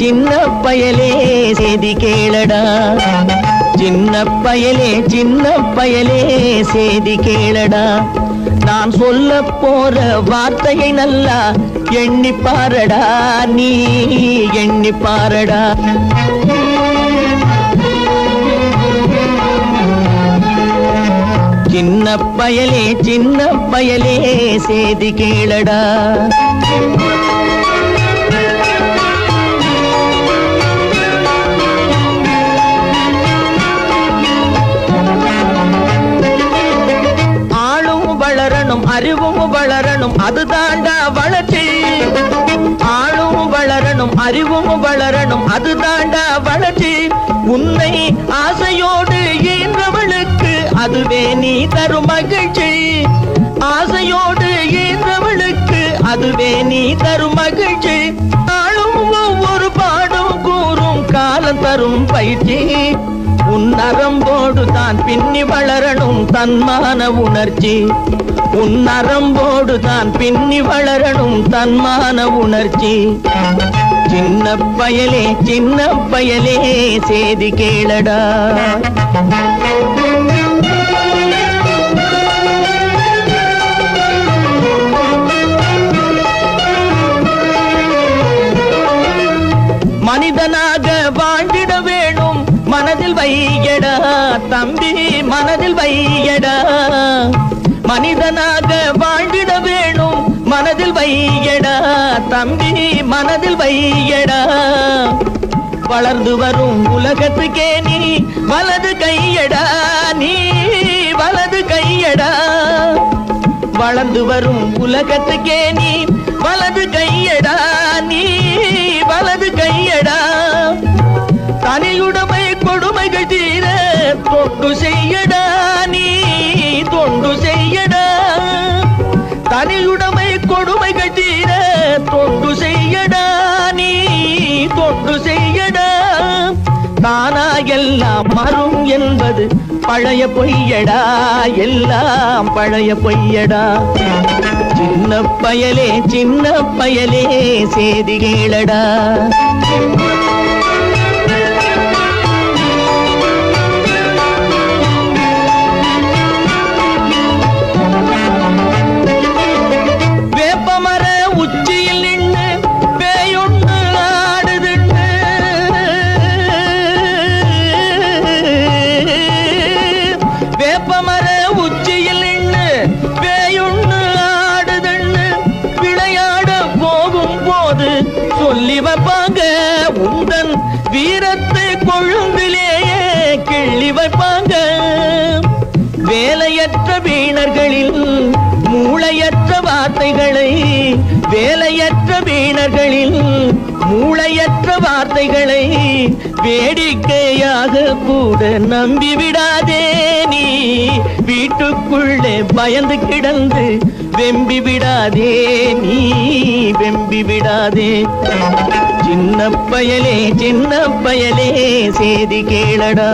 சின்ன பயலே செய்தி கேளடா, சின்ன பயலே செய்தி கேளடா. நான் சொல்ல போற வார்த்தையை நல்லா எண்ணி பாரடா, நீ எண்ணி பாரடா. சின்ன பயலே செய்தி கேளடா. அறிவும் வளரணும், அது தாண்டா வளர்ச்சி. ஆளும் வளரணும், அறிவும் வளரணும், அது தாண்டா வளர்ச்சி. உன்னை ஆசையோடு ஈன்றவளுக்கு அதுவே நீ தரும் மகிழ்ச்சி. ஆசையோடு ஈன்றவளுக்கு அதுவே நீ தரும் மகிழ்ச்சி. ஆளும் ஒவ்வொரு பாடும் கூறும் காலம் தரும் பயிற்சி. உன் நரம்போடு தான் பின்னி வளரணும் தன்மான உணர்ச்சி. உன் நரம்போடு தான் பின்னி வளரணும் தன்மான உணர்ச்சி. சின்ன பயலே செய்தி கேளடா. மனிதனாக வாழ்ந்திட வேணும் மனதில் வையடா தம்பி, மனதில் வையடா. மனிதனாக வாழ்ந்திட வேணும் மனதில் வையடா தம்பி, மனதில் வையடா. வளர்ந்து வரும் உலகத்துக்கே நீ வலது கையடா, நீ வலது கையடா. வளர்ந்து வரும் உலகத்துக்கே நீ வலது கையடா, நீ வலது கையடா. தனியுடைமை கொடுமைகள் தீர தொண்டு செய்யடா, நீ தொண்டு செய்யடா. தனியுடைமை கொடுமைகள் தீர தொண்டு செய்யடா, நீ தொண்டு செய்யடா. தானா எல்லாம் மரும் என்பது பழைய பொய்யடா, எல்லாம் பழைய பொய்யடா. சின்ன பயலே செய்தி கேளடா. வேப்பமர உச்சியில் நின்று பேயுண்ணு ஆடுதண்ணு விளையாட போகும் போது சொல்லி வைப்பாங்க. உந்தன் வீரத்தை கொழும்பிலேயே கிள்ளி வைப்பாங்க. வேலையற்ற வீணர்களில் மூளையற்ற வார்த்தைகளை, வேலையற்ற வீணர்களில் மூளையற்ற வார்த்தைகளை வேடிக்கையாக கூட நம்பி விடாதே. நீ வீட்டுக்குள்ளே பயந்து கிடந்து வெம்பி விடாதே, நீ வெம்பி விடாதே. சின்ன பயலே செய்தி கேளடா.